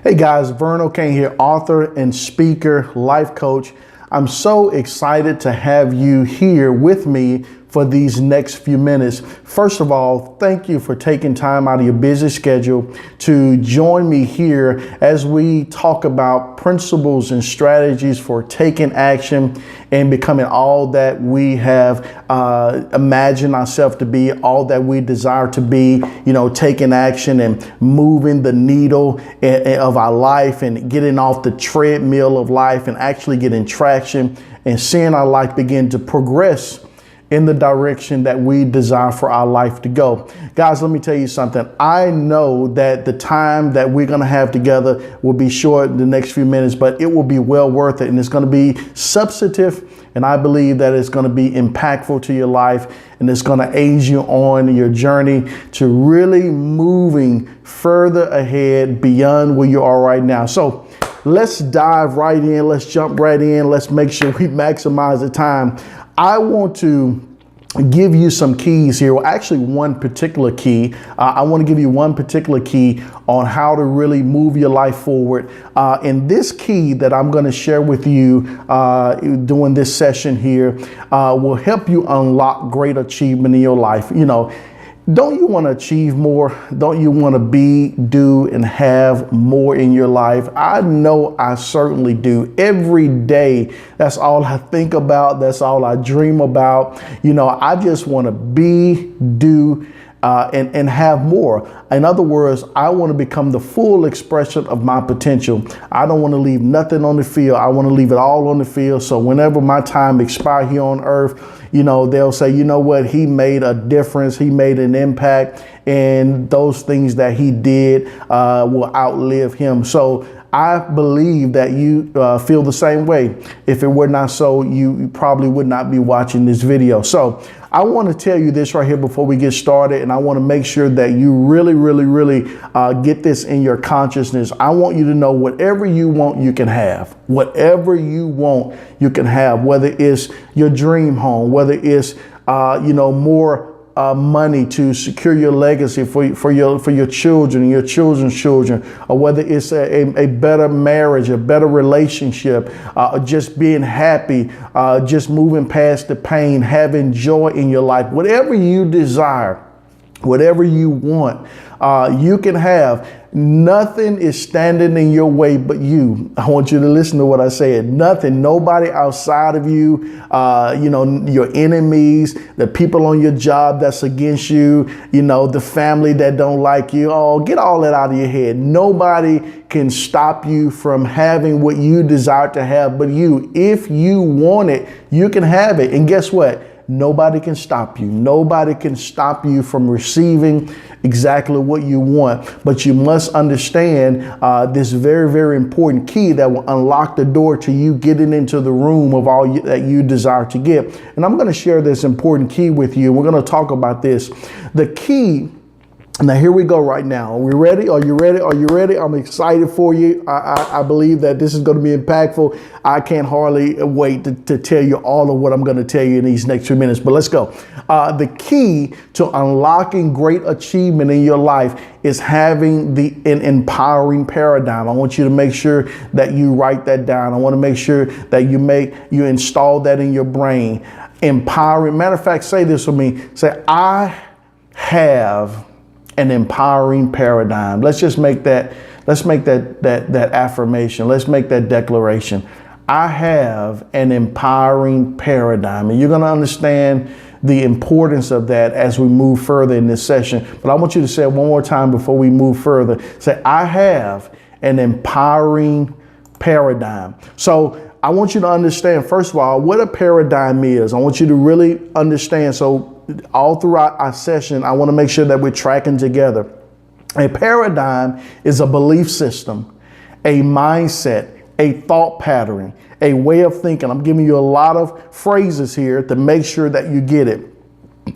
Hey guys, Vern O'Kane here, author and speaker, life coach. I'm so excited to have you here with me for these next few minutes. First of all, thank you for taking time out of your busy schedule to join me here as we talk about principles and strategies for taking action and becoming all that we have imagined ourselves to be, all that we desire to be, taking action and moving the needle of our life and getting off the treadmill of life and actually getting traction and seeing our life begin to progress in the direction that we desire for our life to go. Guys, let me tell you something. I know that the time that we're going to have together will be short in the next few minutes, but it will be well worth it. And it's going to be substantive. And I believe that it's going to be impactful to your life. And it's going to aid you on your journey to really moving further ahead beyond where you are right now. So let's dive right in. Let's jump right in. Let's make sure we maximize the time. I want to give you some keys here. Well, actually one particular key. I want to give you one particular key on how to really move your life forward. And this key that I'm going to share with you during this session here will help you unlock great achievement in your life. Don't you want to achieve more? Don't you want to be, do, and have more in your life? I know I certainly do. Every day, that's all I think about. That's all I dream about. I just want to be, do, and have more. In other words, I want to become the full expression of my potential. I don't want to leave nothing on the field. I want to leave it all on the field. So whenever my time expires here on earth, they'll say, you know what, he made a difference. He made an impact, and those things that he did will outlive him. So I believe that you feel the same way. If it were not so, you probably would not be watching this video. So I want to tell you this right here before we get started, and I want to make sure that you really get this in your consciousness. I want you to know whatever you want, you can have. Whatever you want, you can have, whether it's your dream home, whether it's, more money to secure your legacy for your children and your children's children, or whether it's a better marriage, a better relationship, just being happy, just moving past the pain, having joy in your life. Whatever you desire, whatever you want, you can have. Nothing is standing in your way but you. I want you to listen to what I said. Nothing, nobody outside of you, your enemies, the people on your job that's against you, the family that don't like you. Oh, get all that out of your head. Nobody can stop you from having what you desire to have but you. If you want it, you can have it. And guess what? Nobody can stop you. Nobody can stop you from receiving exactly what you want. But you must understand this very important key that will unlock the door to you getting into the room of all that you desire to get. And I'm going to share this important key with you. We're going to talk about this. The key. Now, here we go right now. Are we ready? Are you ready? Are you ready? I'm excited for you. I believe that this is going to be impactful. I can't hardly wait to tell you all of what I'm going to tell you in these next few minutes. But let's go. The key to unlocking great achievement in your life is having an empowering paradigm. I want you to make sure that you write that down. I want to make sure that you install that in your brain. Empowering. Matter of fact, say this with me. Say, I have an empowering paradigm. Let's just make that affirmation. Let's make that declaration. I have an empowering paradigm. And you're going to understand the importance of that as we move further in this session. But I want you to say it one more time before we move further. Say, I have an empowering paradigm. So I want you to understand, first of all, what a paradigm is. I want you to really understand. So all throughout our session, I want to make sure that we're tracking together. A paradigm is a belief system, a mindset, a thought pattern, a way of thinking. I'm giving you a lot of phrases here to make sure that you get it.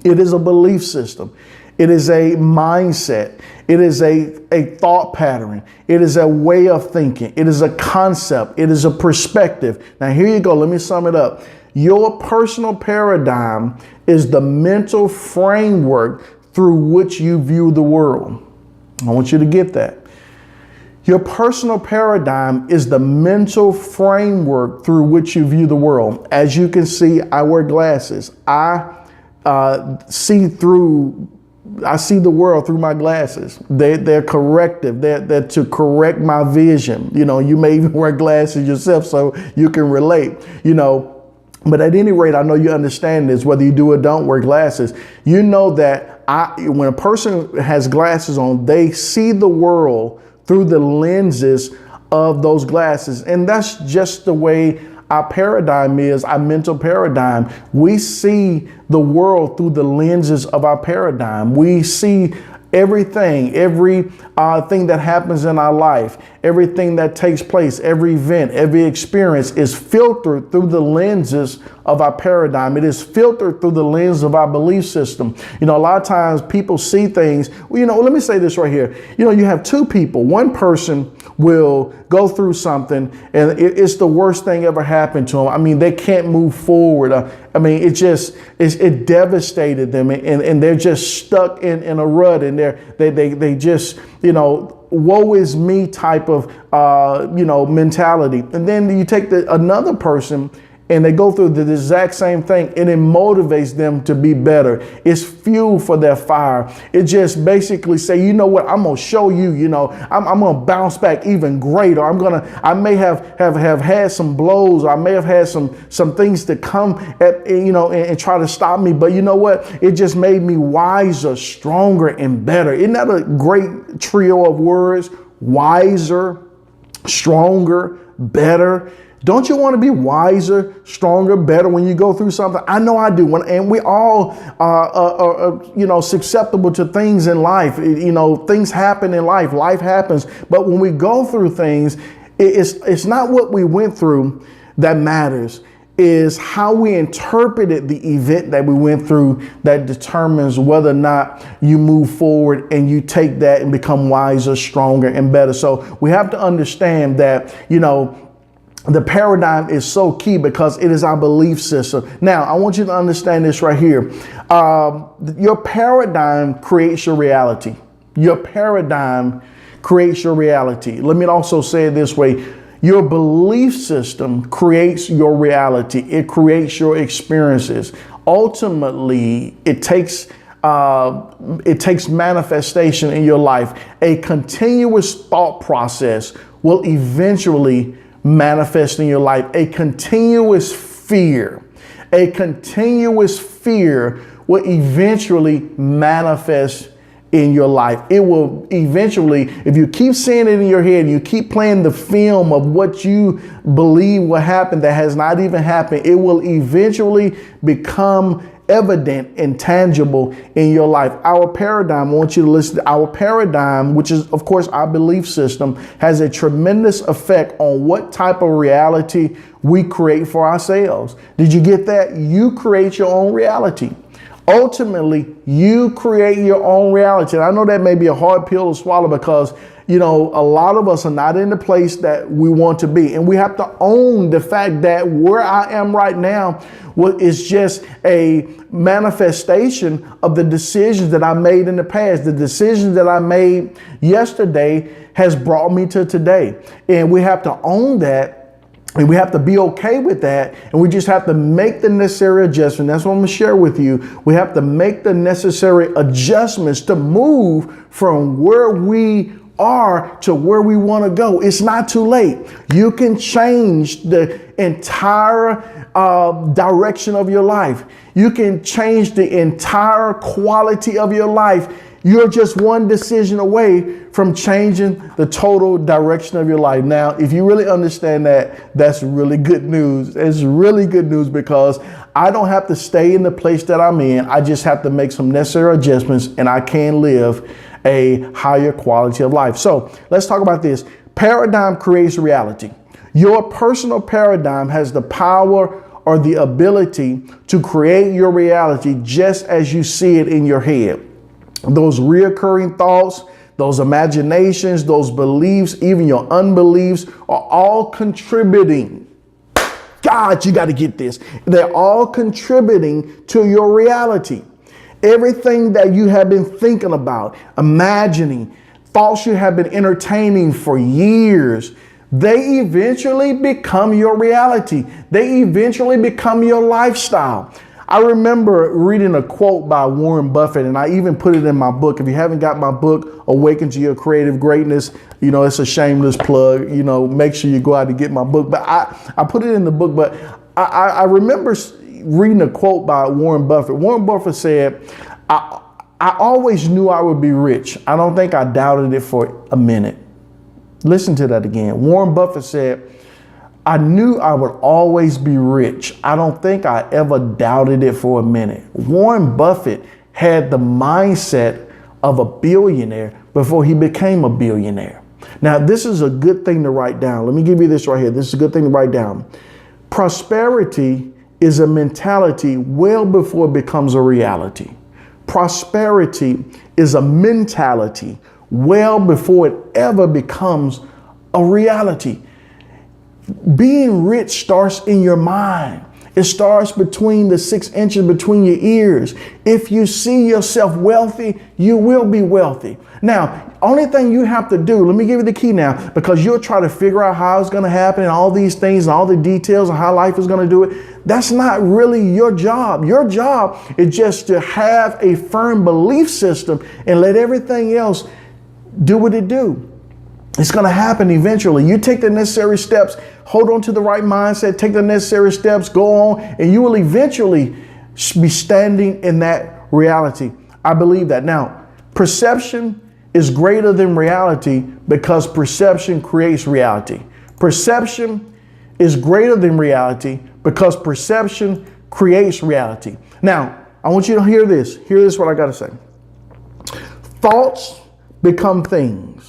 It is a belief system. It is a mindset. It is a thought pattern. It is a way of thinking. It is a concept. It is a perspective. Now, here you go. Let me sum it up. Your personal paradigm is the mental framework through which you view the world. I want you to get that. Your personal paradigm is the mental framework through which you view the world. As you can see, I wear glasses. I see the world through my glasses. They're corrective. They're to correct my vision. You know, you may even wear glasses yourself so you can relate, you know. But at any rate, I know you understand this, whether you do or don't wear glasses. You know that when a person has glasses on, they see the world through the lenses of those glasses. And that's just the way our paradigm is, our mental paradigm. We see the world through the lenses of our paradigm. We see everything, every thing that happens in our life, everything that takes place, every event, every experience is filtered through the lenses of our paradigm. It is filtered through the lens of our belief system. You know, a lot of times people see things, well, you know, let me say this right here. You know, you have two people. One person will go through something and it's the worst thing ever happened to them. I mean, they can't move forward. I mean, it devastated them and they're just stuck in a rut, and they just, you know, woe is me type of, you know, mentality. And then you take another person and they go through the exact same thing, and it motivates them to be better. It's fuel for their fire. It just basically say, you know what, I'm gonna show you, you know, I'm gonna bounce back even greater. I may have had some blows, or I may have had some things to come at, you know, and try to stop me. But you know what? It just made me wiser, stronger, and better. Isn't that a great trio of words? Wiser, stronger, better. Don't you want to be wiser, stronger, better when you go through something? I know I do. And we all are, you know, susceptible to things in life. You know, things happen in life. Life happens. But when we go through things, it's not what we went through that matters. Is how we interpreted the event that we went through that determines whether or not you move forward and you take that and become wiser, stronger, and better. So we have to understand that, you know, the paradigm is so key because it is our belief system. Now, I want you to understand this right here. Your paradigm creates your reality. Your paradigm creates your reality. Let me also say it this way. Your belief system creates your reality. It creates your experiences. Ultimately, it takes manifestation in your life. A continuous thought process will eventually manifest in your life. A continuous fear will eventually manifest in your life. It will eventually, if you keep saying it in your head, you keep playing the film of what you believe will happen that has not even happened, it will eventually become evident and tangible in your life. Our paradigm, I want you to listen to our paradigm, which is, of course, our belief system, has a tremendous effect on what type of reality we create for ourselves. Did you get that? You create your own reality. Ultimately, you create your own reality. And I know that may be a hard pill to swallow because, you know, a lot of us are not in the place that we want to be. And we have to own the fact that where I am right now is just a manifestation of the decisions that I made in the past. The decisions that I made yesterday has brought me to today. And we have to own that. And we have to be okay with that. And we just have to make the necessary adjustment. That's what I'm going to share with you. We have to make the necessary adjustments to move from where we are to where we want to go. It's not too late. You can change the entire direction of your life. You can change the entire quality of your life. You're just one decision away from changing the total direction of your life. Now, if you really understand that, that's really good news. It's really good news because I don't have to stay in the place that I'm in. I just have to make some necessary adjustments and I can live a higher quality of life. So let's talk about this. Paradigm creates reality. Your personal paradigm has the power or the ability to create your reality just as you see it in your head. Those reoccurring thoughts, those imaginations, those beliefs, even your unbeliefs are all contributing. God, you got to get this. They're all contributing to your reality. Everything that you have been thinking about, imagining, thoughts you have been entertaining for years, they eventually become your reality. They eventually become your lifestyle. I remember reading a quote by Warren Buffett, and I even put it in my book. If you haven't got my book, Awaken to Your Creative Greatness, it's a shameless plug. Make sure you go out and get my book. But I put it in the book, but I remember reading a quote by Warren Buffett. Warren Buffett said, I always knew I would be rich. I don't think I doubted it for a minute. Listen to that again. Warren Buffett said, I knew I would always be rich. I don't think I ever doubted it for a minute. Warren Buffett had the mindset of a billionaire before he became a billionaire. Now, this is a good thing to write down. Let me give you this right here. This is a good thing to write down. Prosperity is a mentality well before it becomes a reality. Prosperity is a mentality well before it ever becomes a reality. Being rich starts in your mind. It starts between the 6 inches between your ears. If you see yourself wealthy, you will be wealthy. Now, only thing you have to do, let me give you the key now, because you'll try to figure out how it's going to happen and all these things and all the details of how life is going to do it. That's not really your job. Your job is just to have a firm belief system and let everything else do what it do. It's going to happen eventually. You take the necessary steps, hold on to the right mindset, take the necessary steps, go on, and you will eventually be standing in that reality. I believe that. Now, perception is greater than reality because perception creates reality. Perception is greater than reality because perception creates reality. Now, I want you to hear this. Hear this, what I got to say. Thoughts become things.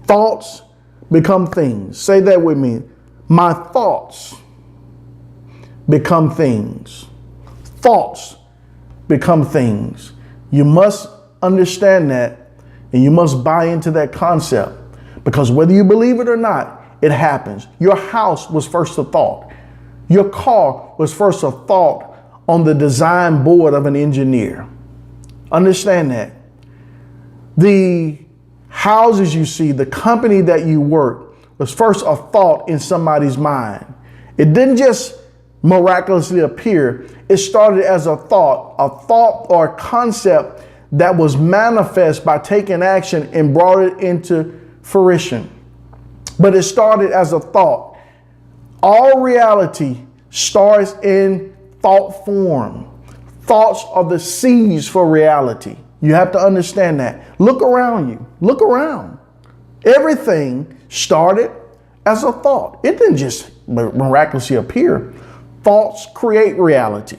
Thoughts become things. Say that with me. My thoughts become things. Thoughts become things. You must understand that, and you must buy into that concept, because whether you believe it or not, it happens. Your house was first a thought. Your car was first a thought on the design board of an engineer. Understand that. The houses you see, the company that you work, was first a thought in somebody's mind. It didn't just miraculously appear. It started as a thought or a concept that was manifest by taking action and brought it into fruition. But it started as a thought. All reality starts in thought form. Thoughts are the seeds for reality. You have to understand that. Look around you. Look around. Everything started as a thought. It didn't just miraculously appear. Thoughts create reality.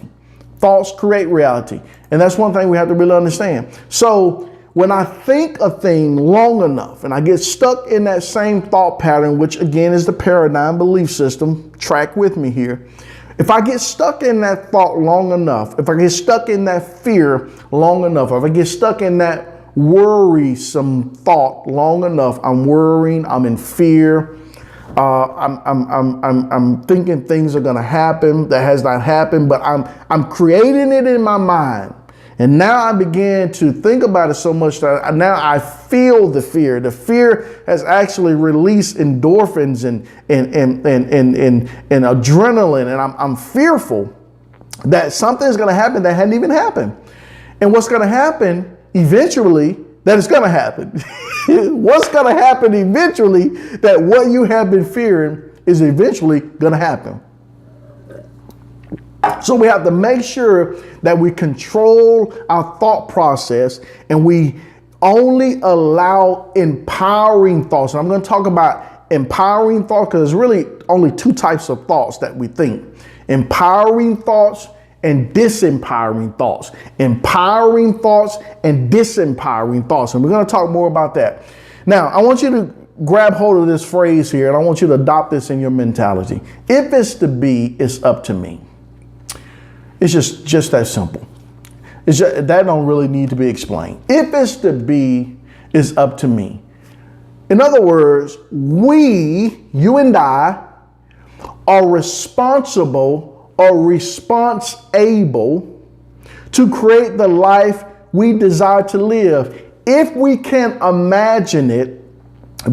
Thoughts create reality. And that's one thing we have to really understand. So when I think a thing long enough and I get stuck in that same thought pattern, which again is the paradigm belief system, track with me here. If I get stuck in that thought long enough, if I get stuck in that fear long enough, if I get stuck in that worrisome thought long enough, I'm worrying, I'm in fear, I'm thinking things are going to happen that has not happened, but I'm creating it in my mind. And now I began to think about it so much that now I feel the fear. The fear has actually released endorphins and adrenaline. And I'm fearful that something is going to happen that hadn't even happened. And what's going to happen eventually, that it's going to happen. What's going to happen eventually, that what you have been fearing is eventually going to happen. So we have to make sure that we control our thought process and we only allow empowering thoughts. And I'm going to talk about empowering thoughts because there's really only two types of thoughts that we think. Empowering thoughts and disempowering thoughts. Empowering thoughts and disempowering thoughts. And we're going to talk more about that. Now, I want you to grab hold of this phrase here and I want you to adopt this in your mentality. If it's to be, it's up to me. It's just that simple. That don't really need to be explained. If it's to be, it's up to me. In other words, you and I, are responsible or response-able to create the life we desire to live if we can imagine it,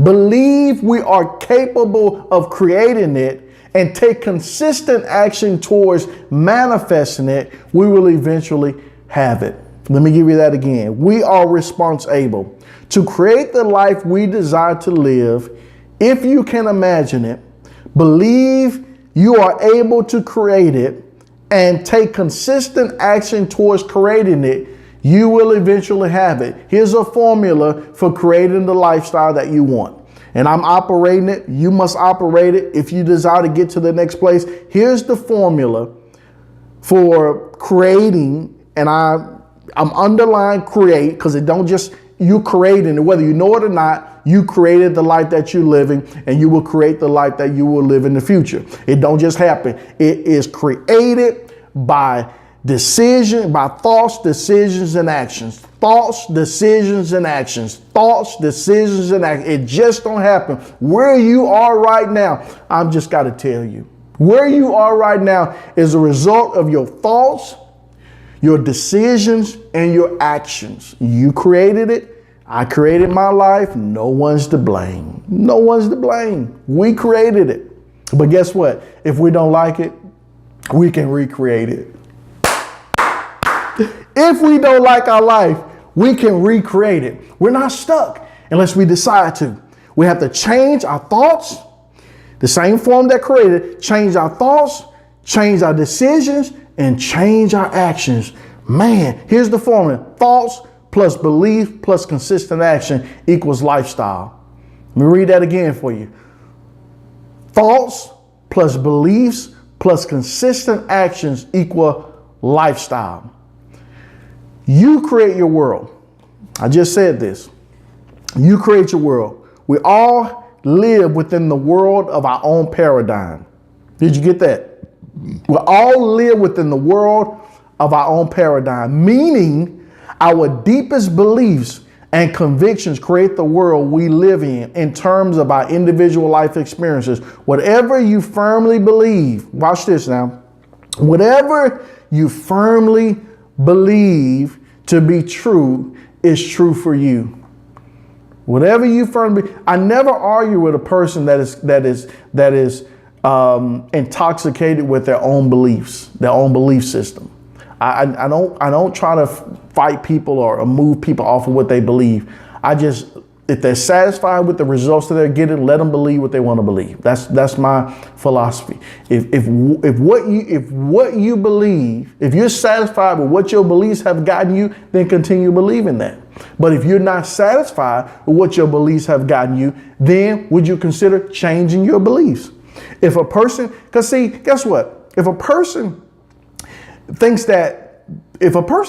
believe we are capable of creating it, and take consistent action towards manifesting it, we will eventually have it. Let me give you that again. We are responsible to create the life we desire to live. If you can imagine it, believe you are able to create it, and take consistent action towards creating it, you will eventually have it. Here's a formula for creating the lifestyle that you want. And I'm operating it. You must operate it if you desire to get to the next place. Here's the formula for creating, and I'm underlying create, because it don't just, you creating it, whether you know it or not, you created the life that you're living, and you will create the life that you will live in the future. It don't just happen. It is created by decision, by thoughts, decisions, and actions. Thoughts, decisions, and actions. Thoughts, decisions, and actions. It just don't happen. Where you are right now, I've just got to tell you, where you are right now is a result of your thoughts, your decisions, and your actions. You created it. I created my life. No one's to blame. No one's to blame. We created it. But guess what? If we don't like it, we can recreate it. If we don't like our life, we can recreate it. We're not stuck unless we decide to. We have to change our thoughts, the same form that created, change our thoughts, change our decisions, and change our actions. Man, here's the formula. Thoughts plus belief plus consistent action equals lifestyle. Let me read that again for you. Thoughts plus beliefs plus consistent actions equal lifestyle. You create your world. I just said this. You create your world. We all live within the world of our own paradigm. Did you get that? We all live within the world of our own paradigm, meaning our deepest beliefs and convictions create the world we live in terms of our individual life experiences. Whatever you firmly believe, watch this now, whatever you firmly believe to be true is true for you. Whatever you firmly, I never argue with a person that is intoxicated with their own beliefs, their own belief system. I don't try to fight people or move people off of what they believe. If they're satisfied with the results that they're getting, let them believe what they want to believe. That's my philosophy. If what you believe, if you're satisfied with what your beliefs have gotten you, then continue believing that. But if you're not satisfied with what your beliefs have gotten you, then would you consider changing your beliefs? If a person, because see, guess what? If a person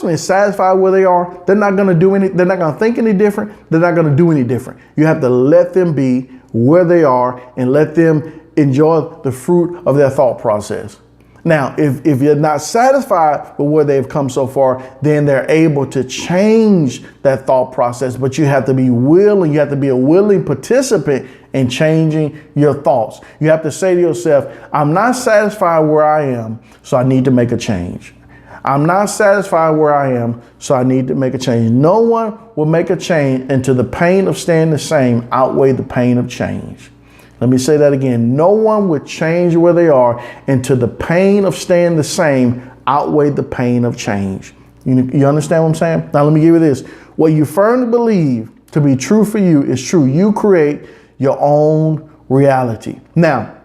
is satisfied where they are, they're not going to think any different. They're not going to do any different. You have to let them be where they are and let them enjoy the fruit of their thought process. Now, if you're not satisfied with where they've come so far, then they're able to change that thought process. But you have to be willing. You have to be a willing participant in changing your thoughts. You have to say to yourself, I'm not satisfied where I am, so I need to make a change. I'm not satisfied where I am, so I need to make a change. No one will make a change until the pain of staying the same outweigh the pain of change. Let me say that again. No one would change where they are until the pain of staying the same outweigh the pain of change. You understand what I'm saying? Now let me give you this. What you firmly believe to be true for you is true. You create your own reality. Now,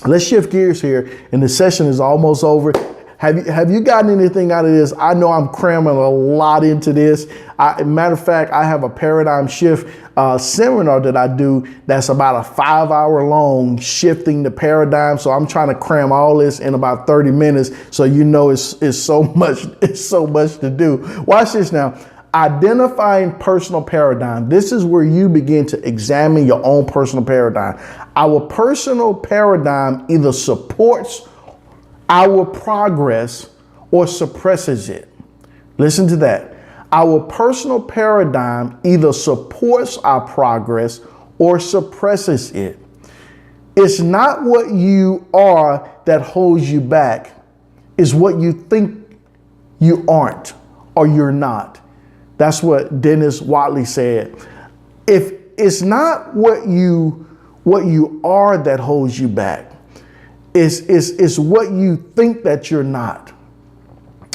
let's shift gears here, and the session is almost over. Have you gotten anything out of this? I know I'm cramming a lot into this. Matter of fact, I have a paradigm shift seminar that I do that's about a 5-hour long, shifting the paradigm. So I'm trying to cram all this in about 30 minutes. So you know it's so much to do. Watch this now. Identifying personal paradigm. This is where you begin to examine your own personal paradigm. Our personal paradigm either supports our progress or suppresses it. Listen to that. Our personal paradigm either supports our progress or suppresses it. It's not what you are that holds you back. It's what you think you aren't or you're not. That's what Dennis Watley said. If it's not what you are that holds you back, it's what you think that you're not.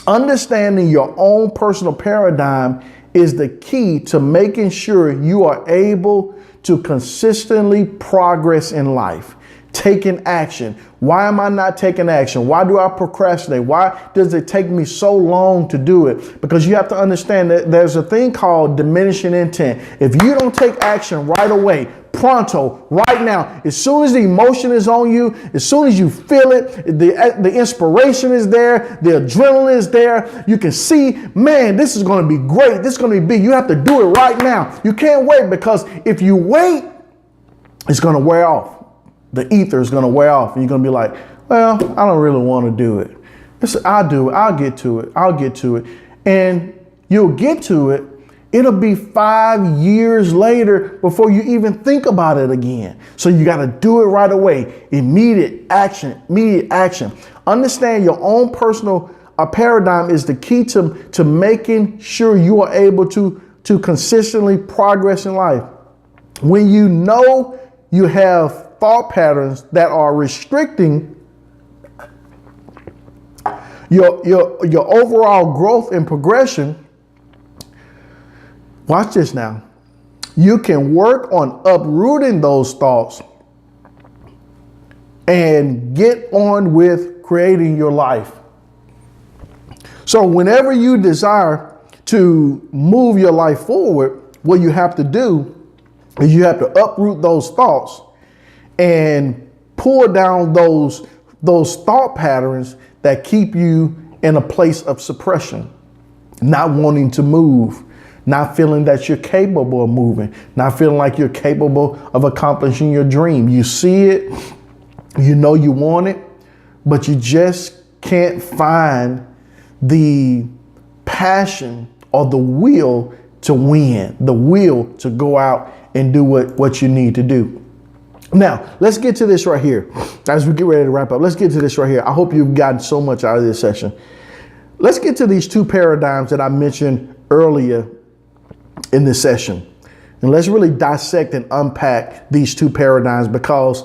Understanding your own personal paradigm is the key to making sure you are able to consistently progress in life. Taking action. Why am I not taking action? Why do I procrastinate? Why does it take me so long to do it? Because you have to understand that there's a thing called diminishing intent. If you don't take action right away, pronto, right now, as soon as the emotion is on you, as soon as you feel it, the inspiration is there, the adrenaline is there, you can see, man, this is going to be great. This is going to be big. You have to do it right now. You can't wait, because if you wait, it's going to wear off. The ether is going to wear off, and you're going to be like, well, I don't really want to do it. I'll do it. I'll get to it. I'll get to it. And you'll get to it. It'll be 5 years later before you even think about it again. So you got to do it right away. Immediate action, immediate action. Understand your own personal paradigm is the key to making sure you are able to consistently progress in life. When you know you have thought patterns that are restricting your overall growth and progression, watch this now. You can work on uprooting those thoughts and get on with creating your life. So whenever you desire to move your life forward, what you have to do is you have to uproot those thoughts and pull down those thought patterns that keep you in a place of suppression, not wanting to move, not feeling that you're capable of moving, not feeling like you're capable of accomplishing your dream. You see it, you know you want it, but you just can't find the passion or the will to win, the will to go out and do what you need to do. Now, let's get to this right here. As we get ready to wrap up, let's get to this right here. I hope you've gotten so much out of this session. Let's get to these two paradigms that I mentioned earlier in this session. And let's really dissect and unpack these two paradigms, because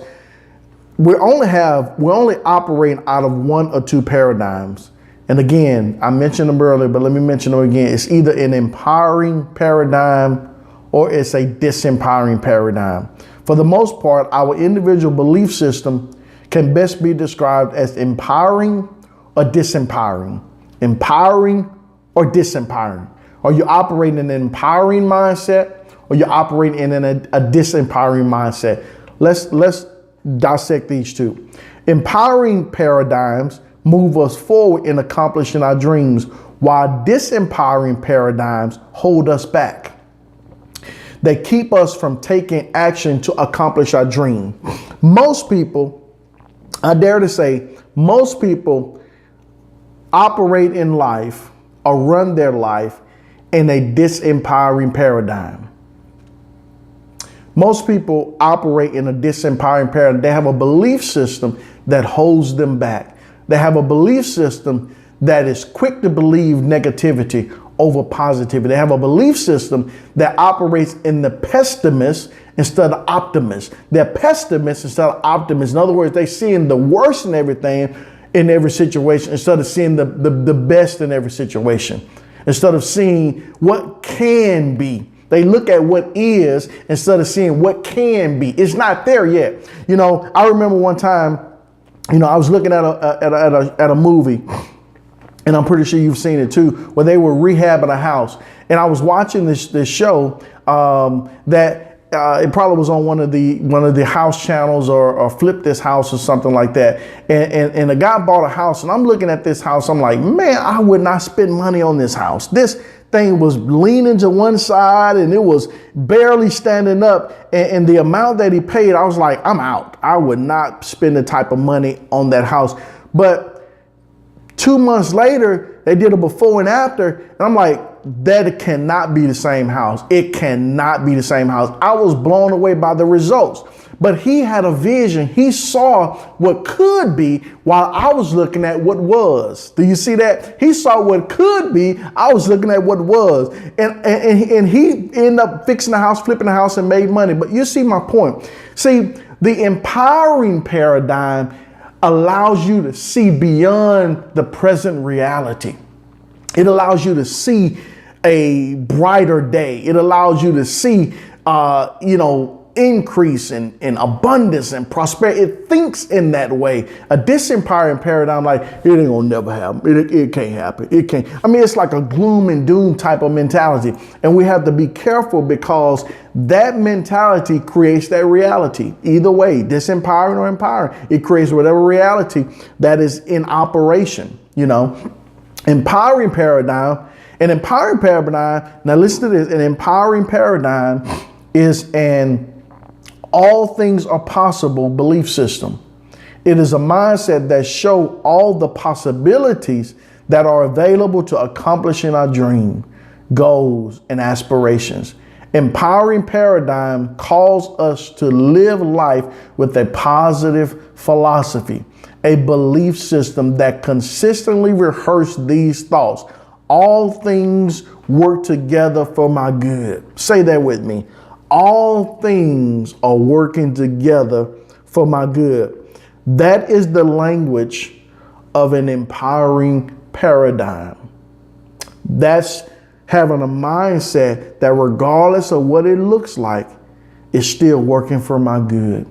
we're only operating out of one or two paradigms. And again, I mentioned them earlier, but let me mention them again. It's either an empowering paradigm or it's a disempowering paradigm. For the most part, our individual belief system can best be described as empowering or disempowering. Empowering or disempowering. Are you operating in an empowering mindset, or you're operating in a disempowering mindset? Let's dissect these two. Empowering paradigms move us forward in accomplishing our dreams, while disempowering paradigms hold us back. They keep us from taking action to accomplish our dream. Most people, I dare to say, most people operate in life or run their life in a disempowering paradigm. Most people operate in a disempowering paradigm. They have a belief system that holds them back. They have a belief system that is quick to believe negativity over positivity. They have a belief system that operates in the pessimist instead of optimist. They're pessimists instead of optimists. In other words, they're seeing the worst in everything, in every situation, instead of seeing the best in every situation. Instead of seeing what can be, they look at what is instead of seeing what can be. It's not there yet. You know, I remember one time, I was looking at a movie, and I'm pretty sure you've seen it too, where they were rehabbing a house. And I was watching this show that it probably was on one of the house channels or Flip This House or something like that. And the guy bought a house, and I'm looking at this house. I'm like, man, I would not spend money on this house. This thing was leaning to one side and it was barely standing up. And the amount that he paid, I was like, I'm out. I would not spend the type of money on that house. But 2 months later, they did a before and after. And I'm like, that cannot be the same house. It cannot be the same house. I was blown away by the results. But he had a vision. He saw what could be while I was looking at what was. Do you see that? He saw what could be. I was looking at what was. And he ended up fixing the house, flipping the house, and made money. But you see my point. See, the empowering paradigm allows you to see beyond the present reality. It allows you to see a brighter day. It allows you to see, increase in abundance and prosperity. It thinks in that way. A disempowering paradigm, like, it ain't gonna never happen. It can't happen. It can't. I mean, it's like a gloom and doom type of mentality. And we have to be careful because that mentality creates that reality. Either way, disempowering or empowering, it creates whatever reality that is in operation, Empowering paradigm. An empowering paradigm, now listen to this, an empowering paradigm is an all things are possible belief system. It is a mindset that shows all the possibilities that are available to accomplishing our dream, goals, and aspirations. Empowering paradigm calls us to live life with a positive philosophy, a belief system that consistently rehearses these thoughts. All things work together for my good. Say that with me. All things are working together for my good. That is the language of an empowering paradigm. That's having a mindset that regardless of what it looks like, it's still working for my good.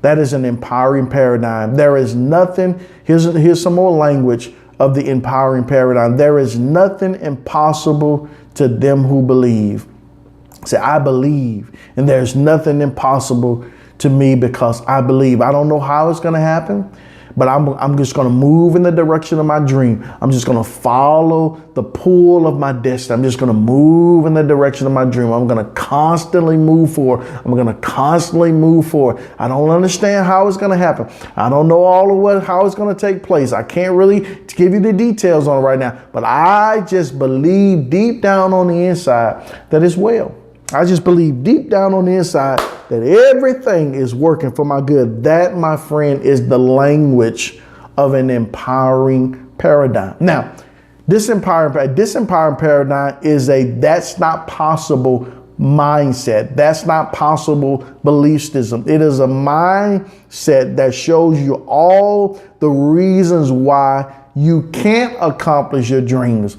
That is an empowering paradigm. There is nothing, here's some more language of the empowering paradigm. There is nothing impossible to them who believe. Say, I believe, and there's nothing impossible to me because I believe. I don't know how it's going to happen, but I'm just going to move in the direction of my dream. I'm just going to follow the pull of my destiny. I'm just going to move in the direction of my dream. I'm going to constantly move forward. I'm going to constantly move forward. I don't understand how it's going to happen. I don't know all of how it's going to take place. I can't really give you the details on it right now, but I just believe deep down on the inside that it's well. I just believe deep down on the inside that everything is working for my good. That, my friend, is the language of an empowering paradigm. Now, disempowering paradigm is a that's not possible mindset. That's not possible belief system. It is a mindset that shows you all the reasons why you can't accomplish your dreams.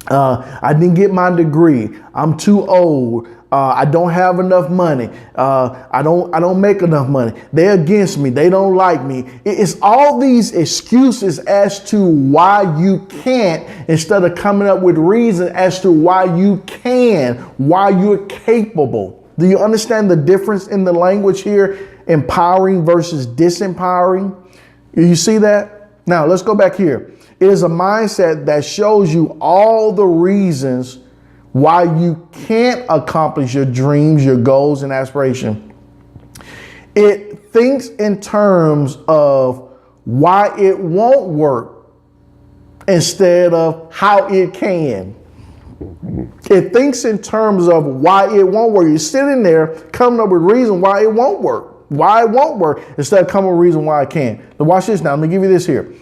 I didn't get my degree. I'm too old. I don't have enough money. I don't make enough money. They're against me. They don't like me. It's all these excuses as to why you can't, instead of coming up with reason as to why you can, why you're capable. Do you understand the difference in the language here? Empowering versus disempowering. You see that? Now let's go back here. It is a mindset that shows you all the reasons why you can't accomplish your dreams, your goals, and aspirations. It thinks in terms of why it won't work instead of how it can. It thinks in terms of why it won't work. You're sitting there coming up with reason why it won't work. Why it won't work instead of coming up with reason why it can. Now watch this now. Let me give you this here.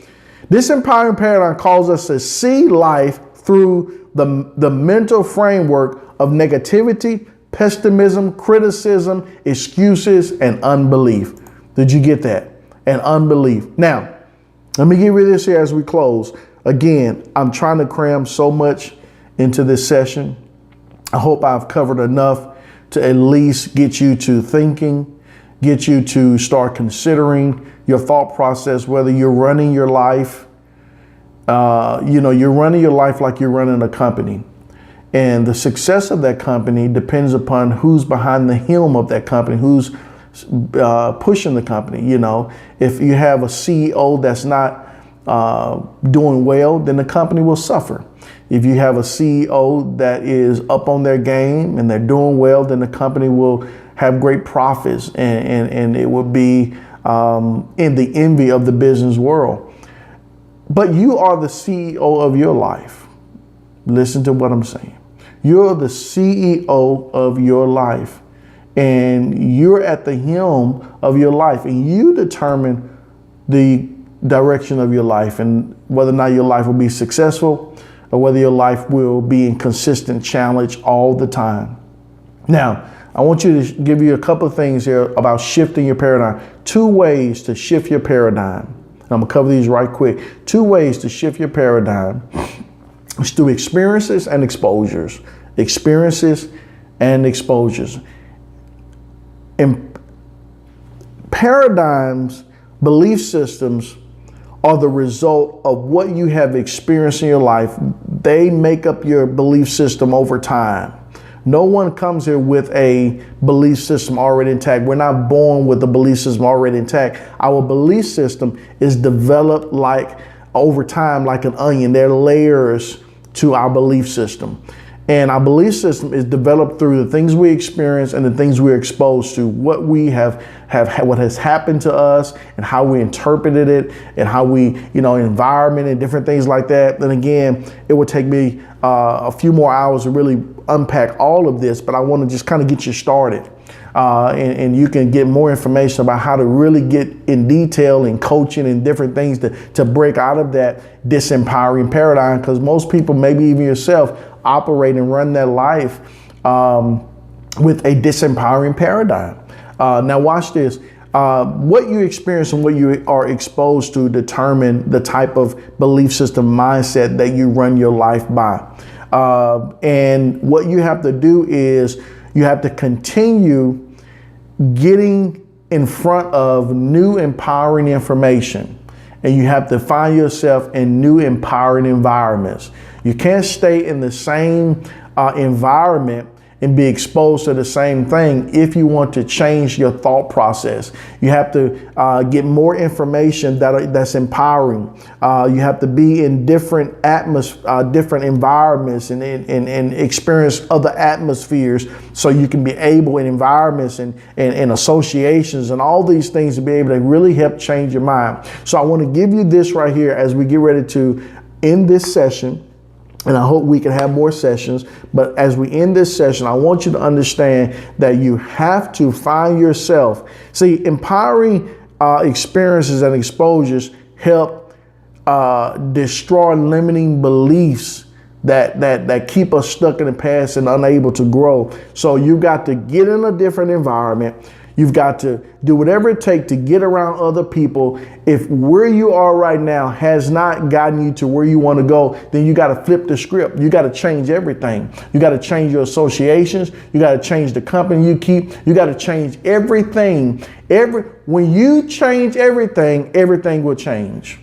This empowering paradigm calls us to see life through the mental framework of negativity, pessimism, criticism, excuses, and unbelief. Did you get that? And unbelief. Now, let me give you this here as we close. Again, I'm trying to cram so much into this session. I hope I've covered enough to at least get you to thinking, get you to start considering your thought process, whether you're running your life, you're running your life like you're running a company. And the success of that company depends upon who's behind the helm of that company, who's pushing the company. If you have a CEO that's not doing well, then the company will suffer. If you have a CEO that is up on their game and they're doing well, then the company will have great profits and it will be in the envy of the business world. But you are the CEO of your life. Listen to what I'm saying. You're the CEO of your life, and you're at the helm of your life, and you determine the direction of your life and whether or not your life will be successful or whether your life will be in consistent challenge all the time. Now, I want you to give you a couple of things here about shifting your paradigm. 2 ways to shift your paradigm. And I'm gonna cover these right quick. 2 ways to shift your paradigm. It's through experiences and exposures. Experiences and exposures. And paradigms, belief systems are the result of what you have experienced in your life. They make up your belief system over time. No one comes here with a belief system already intact. We're not born with a belief system already intact. Our belief system is developed like over time, like an onion. There are layers to our belief system. And our belief system is developed through the things we experience and the things we're exposed to, what we have what has happened to us and how we interpreted it and how we, environment and different things like that. And again, it would take me a few more hours to really unpack all of this, but I want to just kind of get you started. And you can get more information about how to really get in detail in coaching and different things to break out of that disempowering paradigm, because most people, maybe even yourself, operate and run their life with a disempowering paradigm. Now watch this. What you experience and what you are exposed to determine the type of belief system mindset that you run your life by. And what you have to do is you have to continue getting in front of new empowering information. And you have to find yourself in new empowering environments. You can't stay in the same environment and be exposed to the same thing if you want to change your thought process. You have to get more information that's empowering. You have to be in different different environments and experience other atmospheres, so you can be able in environments and associations and all these things to be able to really help change your mind. So I want to give you this right here as we get ready to end this session. And I hope we can have more sessions. But as we end this session, I want you to understand that you have to find yourself. See, empowering experiences and exposures help destroy limiting beliefs that keep us stuck in the past and unable to grow. So you've got to get in a different environment. You've got to do whatever it takes to get around other people. If where you are right now has not gotten you to where you want to go, then you got to flip the script. You got to change everything. You got to change your associations. You got to change the company you keep. You got to change everything. When you change everything, everything will change.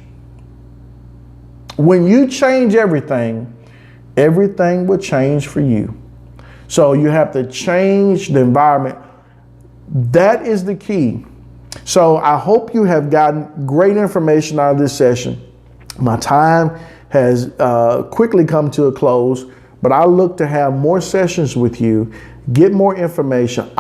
When you change everything, everything will change for you. So you have to change the environment. That is the key. So I hope you have gotten great information out of this session. My time has quickly come to a close, but I look to have more sessions with you, get more information.